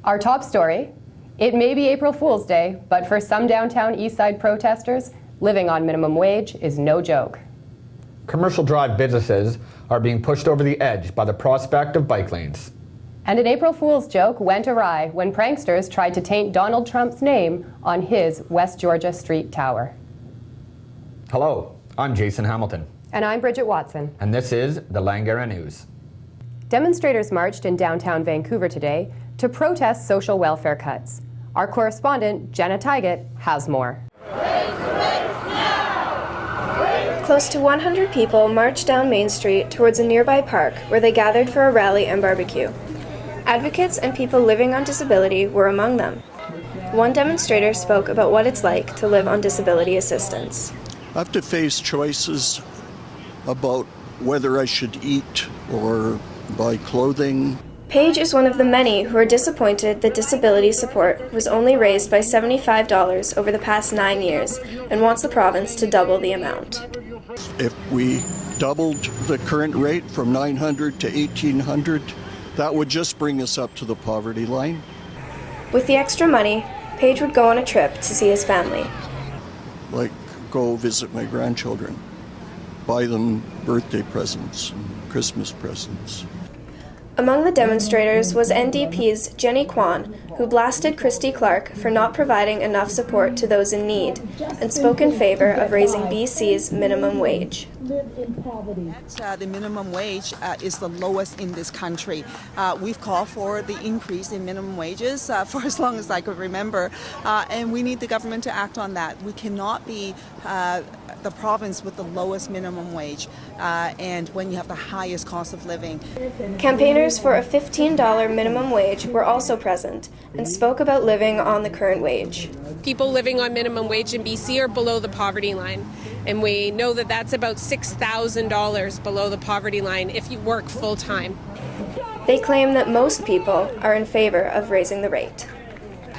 Our top story, it may be April Fool's Day, but for some downtown Eastside protesters, living on minimum wage is no joke. Commercial drive businesses are being pushed over the edge by the prospect of bike lanes. And an April Fool's joke went awry when pranksters tried to taint Donald Trump's name on his West Georgia Street tower. Hello, I'm Jason Hamilton. And I'm Bridget Watson. And this is the Langara News. Demonstrators marched in downtown Vancouver today to protest social welfare cuts. Our correspondent, Jenna Tygat, has more. Close to 100 people marched down Main Street towards a nearby park where they gathered for a rally and barbecue. Advocates and people living on disability were among them. One demonstrator spoke about what it's like to live on disability assistance. I have to face choices about whether I should eat or buy clothing. Paige is one of the many who are disappointed that disability support was only raised by $75 over the past 9 years and wants the province to double the amount. If we doubled the current rate from $900 to $1,800, that would just bring us up to the poverty line. With the extra money, Paige would go on a trip to see his family. Like go visit my grandchildren, buy them birthday presents and Christmas presents. Among the demonstrators was NDP's Jenny Kwan, who blasted Christy Clark for not providing enough support to those in need and spoke in favor of raising BC's minimum wage. The minimum wage is the lowest in this country. We've called for the increase in minimum wages for as long as I could remember, and we need the government to act on that. We cannot be the province with the lowest minimum wage, and when you have the highest cost of living. Campaigners for a $15 minimum wage were also present and spoke about living on the current wage. People living on minimum wage in BC are below the poverty line, and we know that that's about $6,000 below the poverty line if you work full-time. They claim that most people are in favor of raising the rate.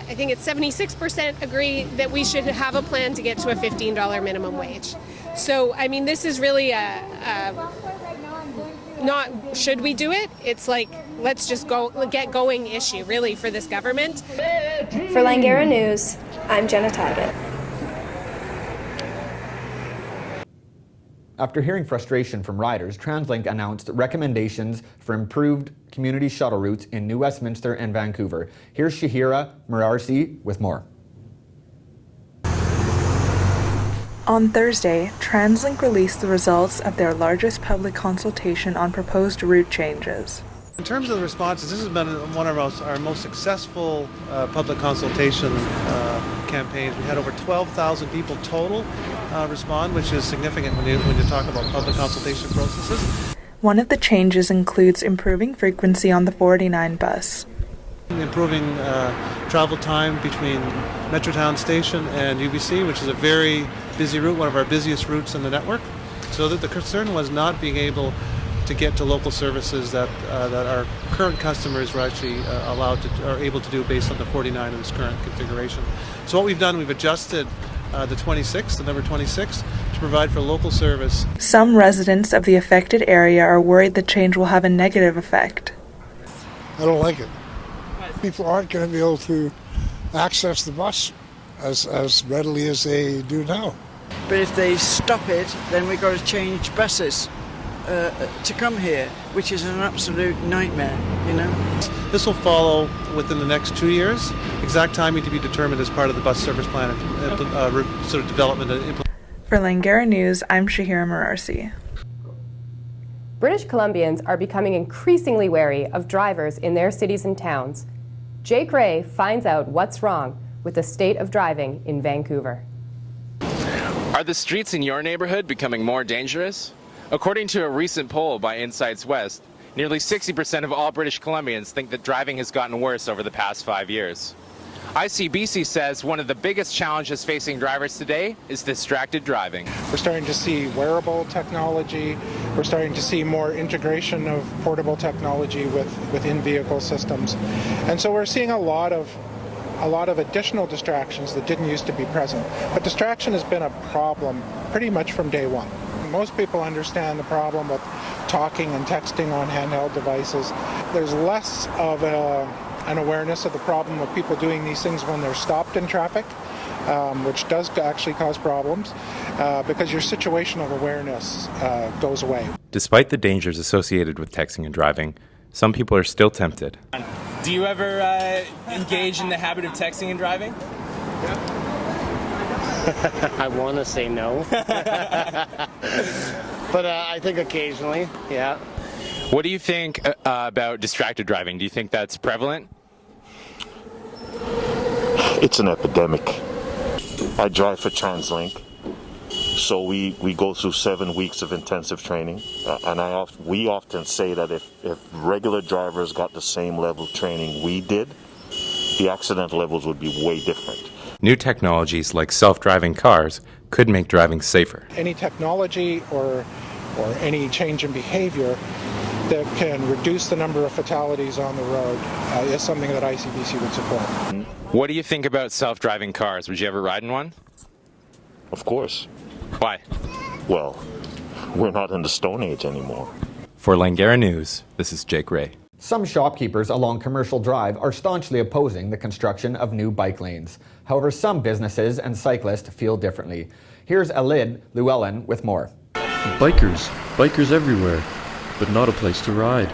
I think it's 76% agree that we should have a plan to get to a $15 minimum wage. So, I mean, this is really not should we do it? It's like, let's just get going issue, really, for this government. For Langara News, I'm Jenna Tygat. After hearing frustration from riders, TransLink announced recommendations for improved community shuttle routes in New Westminster and Vancouver. Here's Shahira Mararsi with more. On Thursday, TransLink released the results of their largest public consultation on proposed route changes. In terms of the responses, this has been one of our most successful public consultation campaigns. We had over 12,000 people total respond, which is significant when you talk about public consultation processes. One of the changes includes improving frequency on the 49 bus. Improving travel time between Metrotown Station and UBC, which is a very busy route, one of our busiest routes in the network. So that the concern was not being able to get to local services that our current customers were actually are able to do based on the 49 in its current configuration. So what we've done, we've adjusted the number 26, to provide for local service. Some residents of the affected area are worried the change will have a negative effect. I don't like it. People aren't going to be able to access the bus as readily as they do now. But if they stop it, then we've got to change buses to come here, which is an absolute nightmare, you know. This will follow within the next 2 years. Exact timing to be determined as part of the bus service plan sort of development and implementation. For Langara News, I'm Shahira Mararsi. British Columbians are becoming increasingly wary of drivers in their cities and towns. Jake Ray finds out what's wrong with the state of driving in Vancouver. Are the streets in your neighborhood becoming more dangerous? According to a recent poll by Insights West, nearly 60% of all British Columbians think that driving has gotten worse over the past 5 years. ICBC says one of the biggest challenges facing drivers today is distracted driving. We're starting to see wearable technology. We're starting to see more integration of portable technology with in-vehicle systems. And so we're seeing a lot of additional distractions that didn't used to be present. But distraction has been a problem pretty much from day one. Most people understand the problem with talking and texting on handheld devices. There's less of a an awareness of the problem of people doing these things when they're stopped in traffic, which does actually cause problems, because your situational awareness goes away. Despite the dangers associated with texting and driving, some people are still tempted. Do you ever engage in the habit of texting and driving? I want to say no, but I think occasionally, yeah. What do you think about distracted driving? Do you think that's prevalent? It's an epidemic. I drive for TransLink, so we go through 7 weeks of intensive training, and we often say that if regular drivers got the same level of training we did, the accident levels would be way different. New technologies like self-driving cars could make driving safer. Any technology or any change in behavior that can reduce the number of fatalities on the road is something that ICBC would support. What do you think about self-driving cars? Would you ever ride in one? Of course. Why? Well, we're not in the Stone Age anymore. For Langara News, this is Jake Ray. Some shopkeepers along Commercial Drive are staunchly opposing the construction of new bike lanes. However, some businesses and cyclists feel differently. Here's Alid Llewellyn with more. Bikers everywhere, but not a place to ride.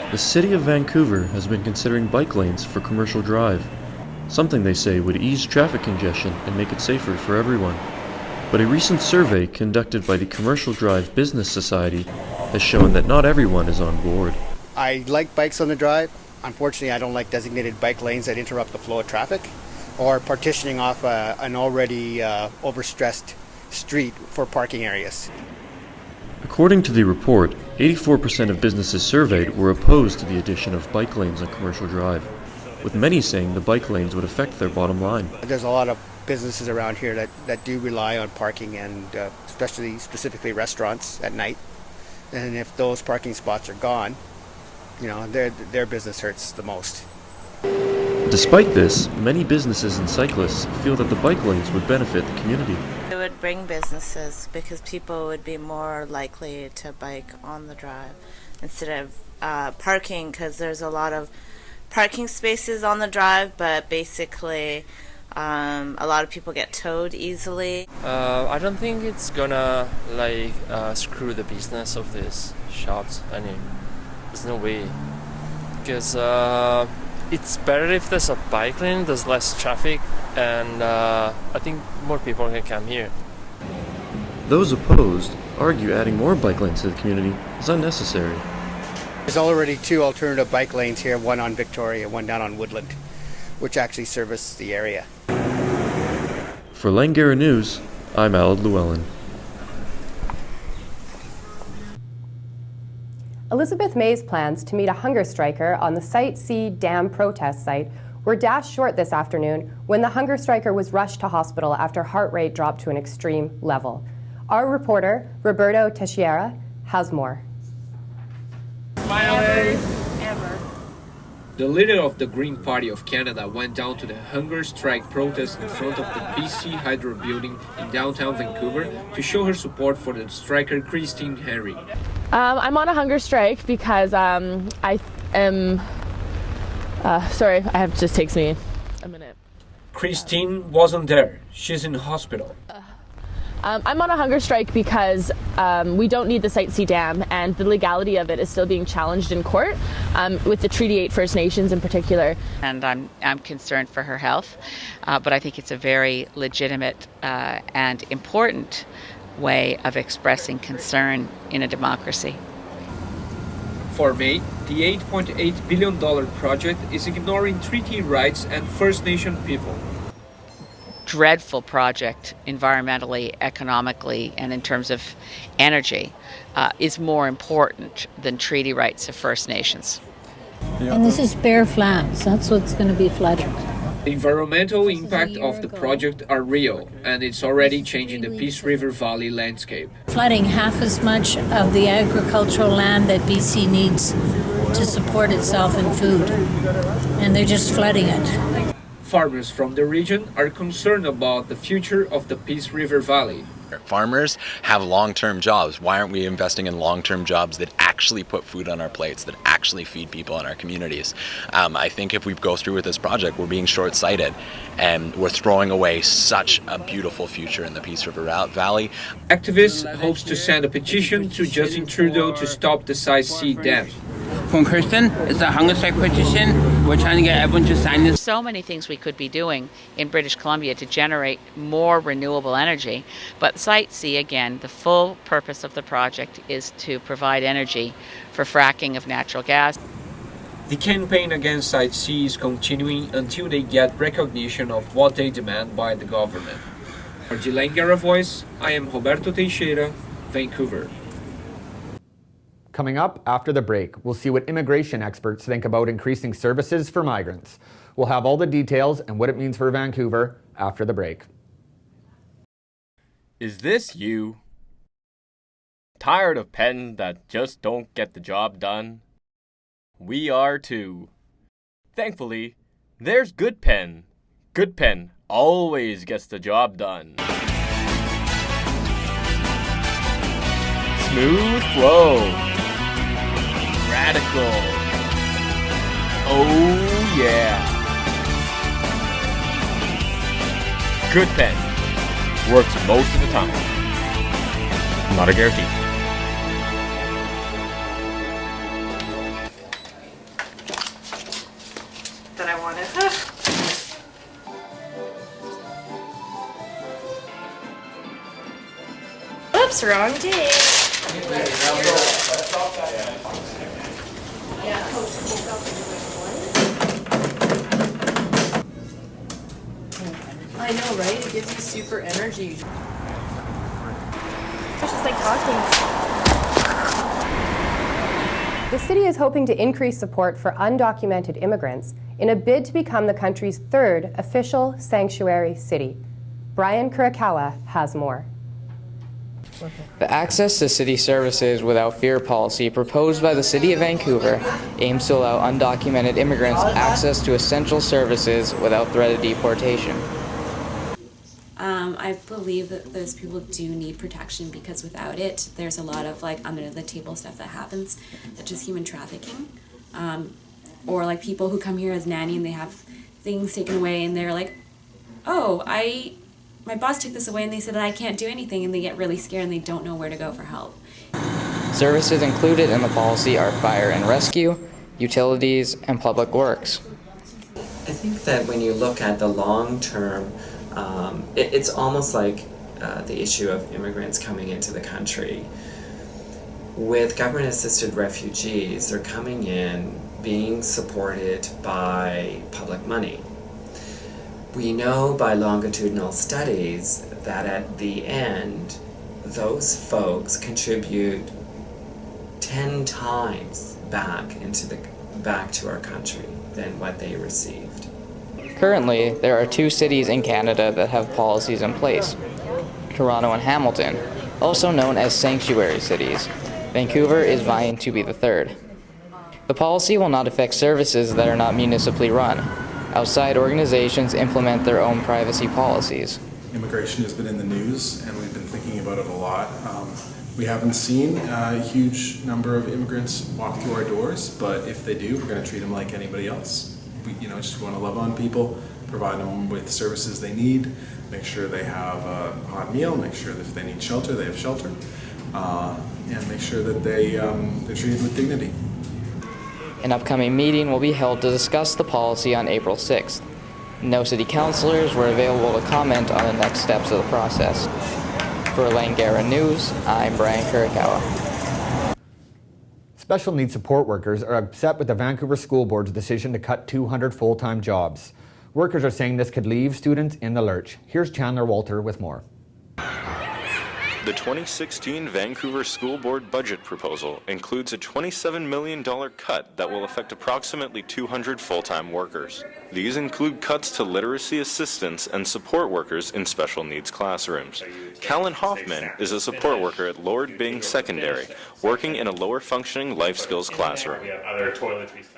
The city of Vancouver has been considering bike lanes for Commercial Drive, something they say would ease traffic congestion and make it safer for everyone. But a recent survey conducted by the Commercial Drive Business Society has shown that not everyone is on board. I like bikes on the drive. Unfortunately, I don't like designated bike lanes that interrupt the flow of traffic or partitioning off an already overstressed street for parking areas. According to the report, 84% of businesses surveyed were opposed to the addition of bike lanes on Commercial Drive, with many saying the bike lanes would affect their bottom line. There's a lot of businesses around here that do rely on parking, and specifically restaurants at night. And if those parking spots are gone, you know, their business hurts the most. Despite this, many businesses and cyclists feel that the bike lanes would benefit the community. It would bring businesses because people would be more likely to bike on the drive instead of parking, because there's a lot of parking spaces on the drive, but basically a lot of people get towed easily. I don't think it's gonna screw the business of these shops. I mean, there's no way, because it's better if there's a bike lane, there's less traffic, and I think more people can come here. Those opposed argue adding more bike lanes to the community is unnecessary. There's already 2 alternative bike lanes here, one on Victoria, one down on Woodland, which actually service the area. For Langara News, I'm Alid Llewellyn. Elizabeth May's plans to meet a hunger striker on the Site C dam protest site were dashed short this afternoon when the hunger striker was rushed to hospital after heart rate dropped to an extreme level. Our reporter, Roberto Teixeira, has more. The leader of the Green Party of Canada went down to the hunger strike protest in front of the BC Hydro building in downtown Vancouver to show her support for the striker Christine Henry. I'm on a hunger strike because I am... sorry, just takes me a minute. Christine wasn't there. She's in hospital. I'm on a hunger strike because we don't need the Site C dam, and the legality of it is still being challenged in court with the Treaty 8 First Nations in particular. And I'm concerned for her health, but I think it's a very legitimate and important way of expressing concern in a democracy. For May, the $8.8 billion project is ignoring treaty rights and First Nation people. Dreadful project environmentally, economically, and in terms of energy is more important than treaty rights of First Nations. And this is bare flats. That's what's going to be flooded. The environmental impact of the project are real, and it's already changing the Peace River Valley landscape. Flooding half as much of the agricultural land that BC needs to support itself in food. And they're just flooding it. Farmers from the region are concerned about the future of the Peace River Valley. Farmers have long-term jobs. Why aren't we investing in long-term jobs that actually put food on our plates, that actually feed people in our communities? I think if we go through with this project, we're being short-sighted, and we're throwing away such a beautiful future in the Peace River Valley. Activists hopes to send a petition to Justin Trudeau to stop the Site C dam. From Kirsten, it's a hunger strike petition. We're trying to get everyone to sign this. So many things we could be doing in British Columbia to generate more renewable energy. But Site C, again, the full purpose of the project is to provide energy for fracking of natural gas. The campaign against Site C is continuing until they get recognition of what they demand by the government. For the Langara Voice, I am Roberto Teixeira, Vancouver. Coming up after the break, we'll see what immigration experts think about increasing services for migrants. We'll have all the details and what it means for Vancouver after the break. Is this you? Tired of pens that just don't get the job done? We are too. Thankfully, there's Good Pen. Good Pen always gets the job done. Smooth flow. Radical. Oh yeah. Good Pen works most of the time. Not a guarantee. That I wanted. Oops, wrong day. I know, right? It gives you super energy. It's just like talking. The city is hoping to increase support for undocumented immigrants in a bid to become the country's third official sanctuary city. Brian Kurakawa has more. The Access to City Services Without Fear policy proposed by the City of Vancouver aims to allow undocumented immigrants access to essential services without threat of deportation. I believe that those people do need protection because without it, there's a lot of like under the table stuff that happens, such as human trafficking, or like people who come here as nanny and they have things taken away and they're like, oh, my boss took this away and they said that I can't do anything, and they get really scared and they don't know where to go for help. Services included in the policy are fire and rescue, utilities, and public works. I think that when you look at the long term, it's almost like the issue of immigrants coming into the country. With government-assisted refugees, they're coming in being supported by public money. We know by longitudinal studies that at the end, those folks contribute 10 times back to our country than what they received. Currently, there are 2 cities in Canada that have policies in place, Toronto and Hamilton, also known as sanctuary cities. Vancouver is vying to be the third. The policy will not affect services that are not municipally run. Outside organizations implement their own privacy policies. Immigration has been in the news, and we've been thinking about it a lot. We haven't seen a huge number of immigrants walk through our doors, but if they do, we're going to treat them like anybody else. We just want to love on people, provide them with services they need, make sure they have a hot meal, make sure that if they need shelter, they have shelter, and make sure that they're treated with dignity. An upcoming meeting will be held to discuss the policy on April 6th. No city councilors were available to comment on the next steps of the process. For Langara News, I'm Brian Kurakawa. Special needs support workers are upset with the Vancouver School Board's decision to cut 200 full-time jobs. Workers are saying this could leave students in the lurch. Here's Chandler Walter with more. The 2016 Vancouver School Board budget proposal includes a $27 million cut that will affect approximately 200 full-time workers. These include cuts to literacy assistants and support workers in special needs classrooms. Callan Hoffman is a support worker at Lord Byng Secondary, working in a lower functioning life skills classroom.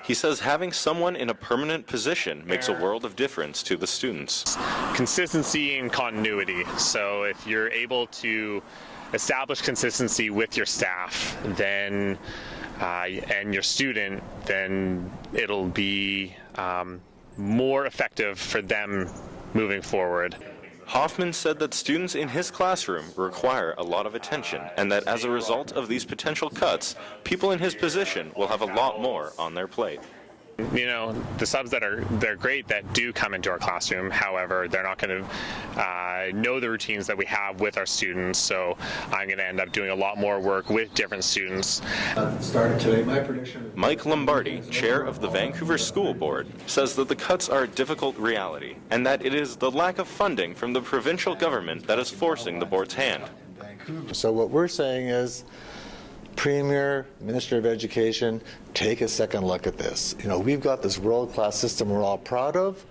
He says having someone in a permanent position makes a world of difference to the students. Consistency and continuity. So if you're able to establish consistency with your staff, then and your student, then it'll be more effective for them moving forward. Hoffman said that students in his classroom require a lot of attention, and that as a result of these potential cuts, people in his position will have a lot more on their plate. You know, the subs they're great that do come into our classroom. However, they're not going to know the routines that we have with our students. So I'm going to end up doing a lot more work with different students. Started today, my prediction. Mike Lombardi, chair of the Vancouver School Board, says that the cuts are a difficult reality, and that it is the lack of funding from the provincial government that is forcing the board's hand. So what we're saying is, Premier, Minister of Education, take a second look at this. You know, we've got this world-class system we're all proud of.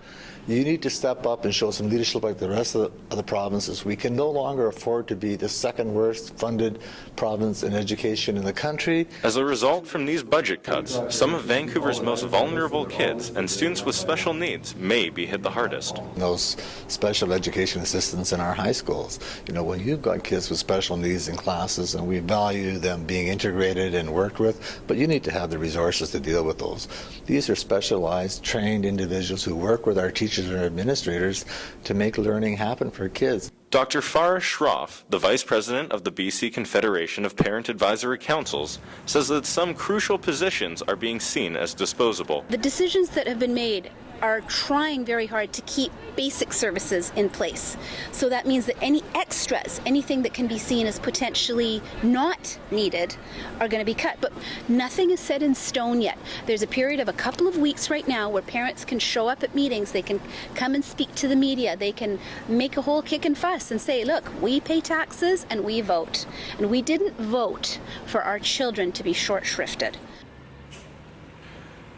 You need to step up and show some leadership like the rest of the provinces. We can no longer afford to be the second worst funded province in education in the country. As a result from these budget cuts, some of Vancouver's most vulnerable kids and students with special needs may be hit the hardest. Those special education assistants in our high schools. You know, when you've got kids with special needs in classes, and we value them being integrated and worked with, but you need to have the resources to deal with those. These are specialized, trained individuals who work with our teachers and administrators to make learning happen for kids. Dr. Farah Shroff, the Vice President of the BC Confederation of Parent Advisory Councils, says that some crucial positions are being seen as disposable. The decisions that have been made are trying very hard to keep basic services in place. So that means that any extras, anything that can be seen as potentially not needed, are going to be cut. But nothing is set in stone yet. There's a period of a couple of weeks right now where parents can show up at meetings, they can come and speak to the media, they can make a whole kick and fuss and say, look, we pay taxes and we vote. And we didn't vote for our children to be short-shrifted.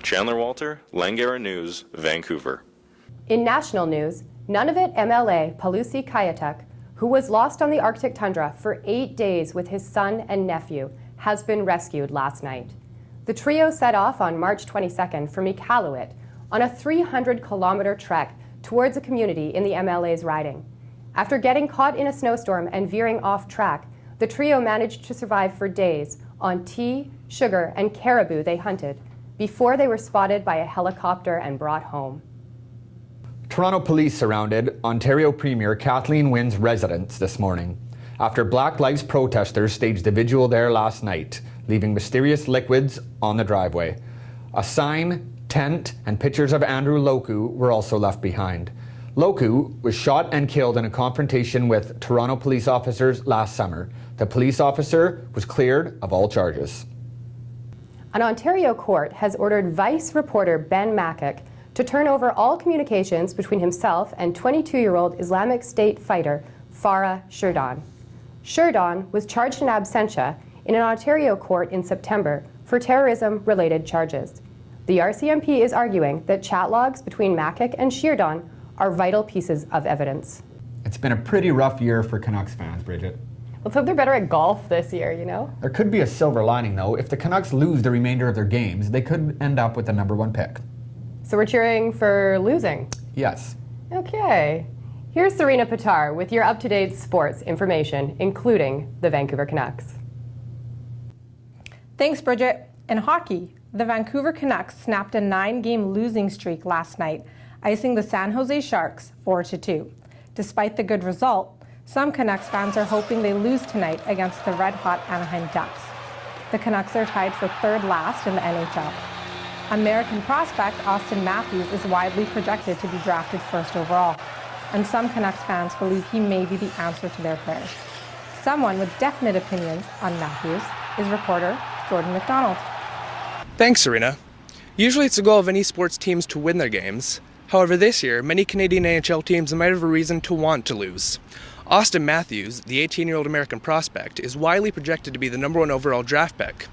Chandler Walter, Langara News, Vancouver. In national news, Nunavut MLA Palusi Kayatuk, who was lost on the Arctic tundra for 8 days with his son and nephew, has been rescued last night. The trio set off on March 22nd from Iqaluit on a 300-kilometer trek towards a community in the MLA's riding. After getting caught in a snowstorm and veering off track, the trio managed to survive for days on tea, sugar, and caribou they hunted, before they were spotted by a helicopter and brought home. Toronto police surrounded Ontario Premier Kathleen Wynne's residence this morning after Black Lives protesters staged a vigil there last night, leaving mysterious liquids on the driveway. A sign, tent, and pictures of Andrew Loku were also left behind. Loku was shot and killed in a confrontation with Toronto police officers last summer. The police officer was cleared of all charges. An Ontario court has ordered Vice reporter Ben Makic to turn over all communications between himself and 22-year-old Islamic State fighter Farah Shirdan. Shirdan was charged in absentia in an Ontario court in September for terrorism-related charges. The RCMP is arguing that chat logs between Makic and Shirdan are vital pieces of evidence. It's been a pretty rough year for Canucks fans, Bridget. Let's hope they're better at golf this year, you know? There could be a silver lining, though. If the Canucks lose the remainder of their games, they could end up with the #1 pick. So we're cheering for losing? Yes. Okay. Here's Serena Pitar with your up-to-date sports information, including the Vancouver Canucks. Thanks, Bridget. In hockey, the Vancouver Canucks snapped a 9-game losing streak last night, icing the San Jose Sharks 4-2. Despite the good result, some Canucks fans are hoping they lose tonight against the red-hot Anaheim Ducks. The Canucks are tied for third last in the NHL. American prospect Austin Matthews is widely projected to be drafted first overall, and some Canucks fans believe he may be the answer to their prayers. Someone with definite opinions on Matthews is reporter Jordan McDonald. Thanks, Serena. Usually it's the goal of any sports teams to win their games. However, this year, many Canadian NHL teams might have a reason to want to lose. Austin Matthews, the 18-year-old American prospect, is widely projected to be the '1 overall draft pick.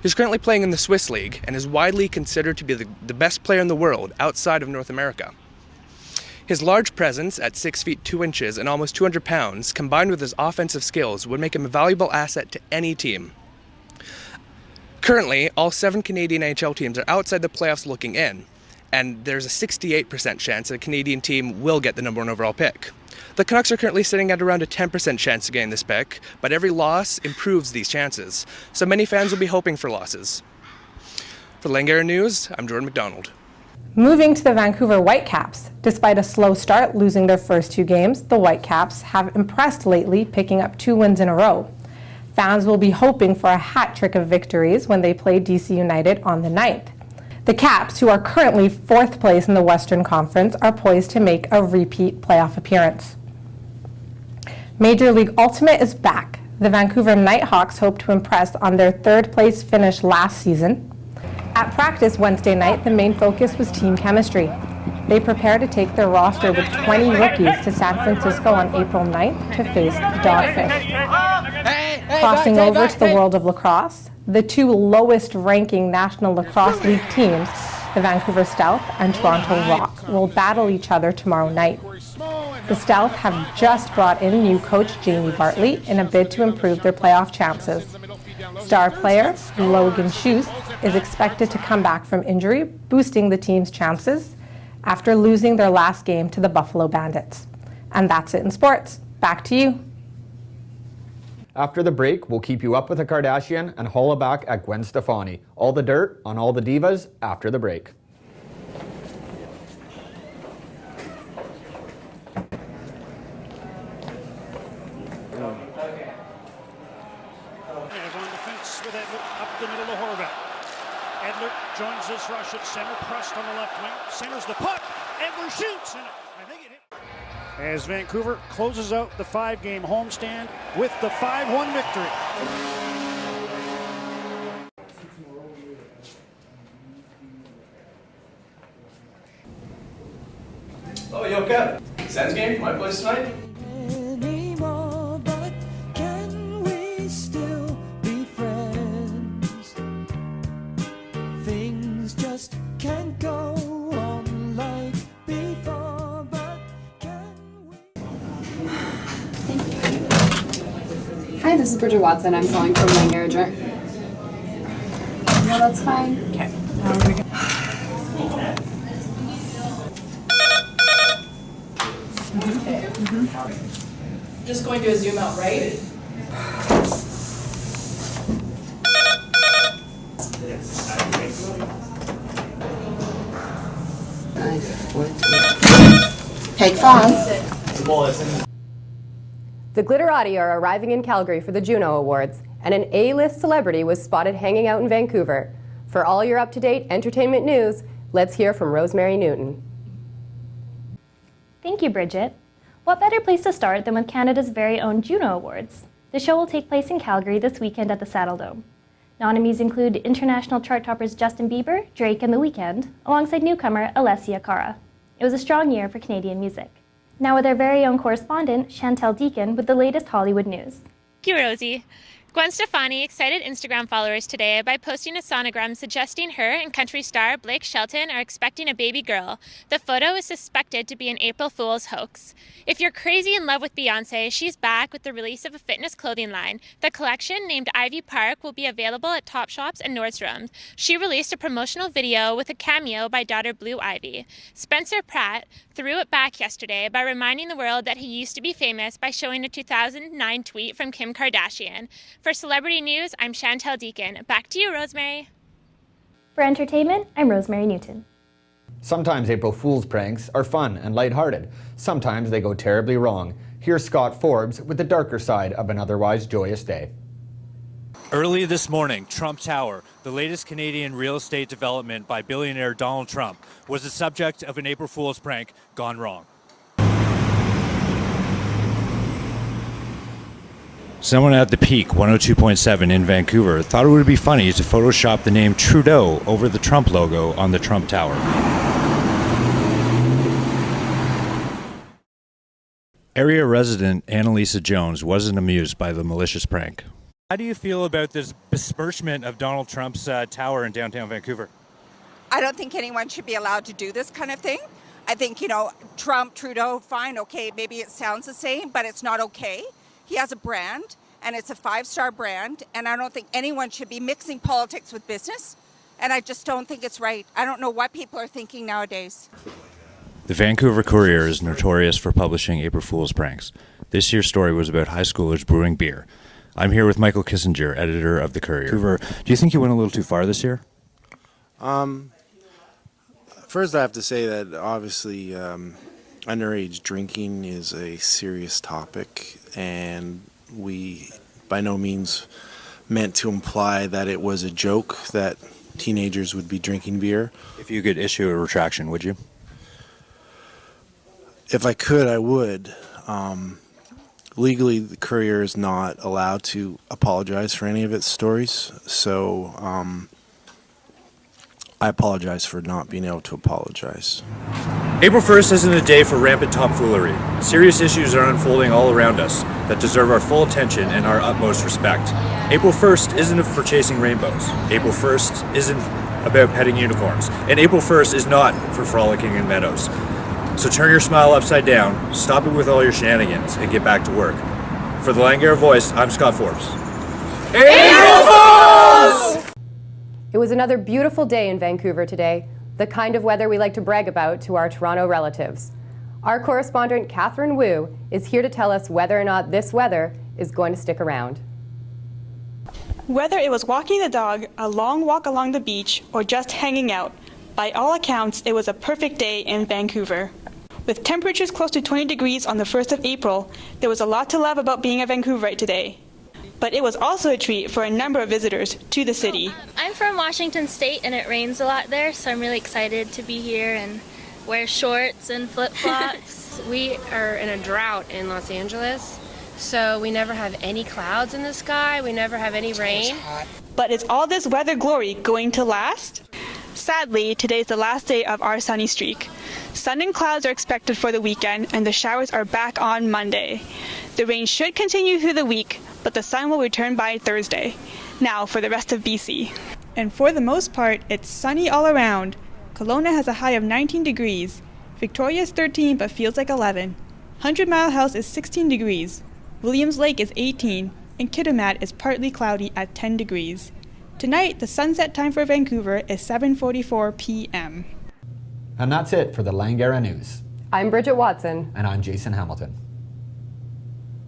He's currently playing in the Swiss League and is widely considered to be the best player in the world outside of North America. His large presence at 6 feet 2 inches and almost 200 pounds, combined with his offensive skills, would make him a valuable asset to any team. Currently, all 7 Canadian NHL teams are outside the playoffs looking in, and there's a 68% chance that a Canadian team will get the number 1 overall pick. The Canucks are currently sitting at around a 10% chance of getting this pick, but every loss improves these chances, so many fans will be hoping for losses. For Langara News, I'm Jordan McDonald. Moving to the Vancouver Whitecaps. Despite a slow start, losing their first 2 games, the Whitecaps have impressed lately, picking up 2 wins in a row. Fans will be hoping for a hat trick of victories when they play DC United on the 9th. The Caps, who are currently 4th place in the Western Conference, are poised to make a repeat playoff appearance. Major League Ultimate is back. The Vancouver Nighthawks hope to impress on their 3rd place finish last season. At practice Wednesday night, the main focus was team chemistry. They prepare to take their roster with 20 rookies to San Francisco on April 9th to face the Dogfish. Crossing over to the world of lacrosse, the 2 lowest-ranking National Lacrosse League teams, the Vancouver Stealth and Toronto Rock, will battle each other tomorrow night. The Stealth have just brought in new coach Jamie Bartley in a bid to improve their playoff chances. Star player Logan Schuss is expected to come back from injury, boosting the team's chances after losing their last game to the Buffalo Bandits. And that's it in sports. Back to you. After the break, we'll keep you up with the Kardashian and holla back at Gwen Stefani. All the dirt on all the divas after the break. Joins this rush at center, pressed on the left wing, centers the puck, Edler shoots, and I think it hit. As Vancouver closes out the 5-game homestand with the 5-1 victory. Oh, yo, Kev. Sens game, my place tonight? Hi, this is Bridget Watson. I'm calling from Langara. No, that's fine. Okay. Now we're gonna go. Just going to a zoom out, right? Take 5. The Glitterati are arriving in Calgary for the Juno Awards, and an A-list celebrity was spotted hanging out in Vancouver. For all your up-to-date entertainment news, let's hear from Rosemary Newton. Thank you, Bridget. What better place to start than with Canada's very own Juno Awards? The show will take place in Calgary this weekend at the Saddle Dome. Nominees include international chart toppers Justin Bieber, Drake, and The Weeknd, alongside newcomer Alessia Cara. It was a strong year for Canadian music. Now with our very own correspondent, Chantel Deacon, with the latest Hollywood news. Thank you, Rosie. Gwen Stefani excited Instagram followers today by posting a sonogram suggesting her and country star Blake Shelton are expecting a baby girl. The photo is suspected to be an April Fool's hoax. If you're crazy in love with Beyonce, she's back with the release of a fitness clothing line. The collection, named Ivy Park, will be available at Topshops and Nordstrom's. She released a promotional video with a cameo by daughter Blue Ivy. Spencer Pratt threw it back yesterday by reminding the world that he used to be famous by showing a 2009 tweet from Kim Kardashian. For celebrity news, I'm Chantel Deacon. Back to you, Rosemary. For entertainment, I'm Rosemary Newton. Sometimes April Fool's pranks are fun and lighthearted. Sometimes they go terribly wrong. Here's Scott Forbes with the darker side of an otherwise joyous day. Early this morning, Trump Tower, the latest Canadian real estate development by billionaire Donald Trump, was the subject of an April Fool's prank gone wrong. Someone at the Peak 102.7 in Vancouver thought it would be funny to Photoshop the name Trudeau over the Trump logo on the Trump Tower. Area resident Annalisa Jones wasn't amused by the malicious prank. How do you feel about this besmirchment of Donald Trump's tower in downtown Vancouver? I don't think anyone should be allowed to do this kind of thing. I think, Trump, Trudeau, fine, okay, maybe it sounds the same, but it's not okay. He has a brand, and it's a 5-star brand, and I don't think anyone should be mixing politics with business, and I just don't think it's right. I don't know what people are thinking nowadays. The Vancouver Courier is notorious for publishing April Fool's pranks. This year's story was about high schoolers brewing beer. I'm here with Michael Kissinger, editor of the Courier. Do you think you went a little too far this year? First, I have to say that obviously underage drinking is a serious topic, and we by no means meant to imply that it was a joke that teenagers would be drinking beer. If you could issue a retraction, would you? If I could, I would. Legally, the Courier is not allowed to apologize for any of its stories, so I apologize for not being able to apologize. April 1st isn't a day for rampant tomfoolery. Serious issues are unfolding all around us that deserve our full attention and our utmost respect. April 1st isn't for chasing rainbows. April 1st isn't about petting unicorns. And April 1st is not for frolicking in meadows. So turn your smile upside down, stop it with all your shenanigans, and get back to work. For the Langara Voice, I'm Scott Forbes. April Fools! It was another beautiful day in Vancouver today, the kind of weather we like to brag about to our Toronto relatives. Our correspondent, Catherine Wu, is here to tell us whether or not this weather is going to stick around. Whether it was walking the dog, a long walk along the beach, or just hanging out, by all accounts, it was a perfect day in Vancouver. With temperatures close to 20 degrees on the 1st of April, there was a lot to love about being a Vancouverite today. But it was also a treat for a number of visitors to the city. I'm from Washington State and it rains a lot there, so I'm really excited to be here and wear shorts and flip-flops. We are in a drought in Los Angeles, so we never have any clouds in the sky, we never have any rain. But is all this weather glory going to last? Sadly, today is the last day of our sunny streak. Sun and clouds are expected for the weekend, and the showers are back on Monday. The rain should continue through the week, but the sun will return by Thursday. Now for the rest of BC. And for the most part, it's sunny all around. Kelowna has a high of 19 degrees. Victoria is 13 but feels like 11. 100 Mile House is 16 degrees. Williams Lake is 18, and Kitimat is partly cloudy at 10 degrees. Tonight, the sunset time for Vancouver is 7:44 p.m. And that's it for the Langara News. I'm Bridget Watson. And I'm Jason Hamilton.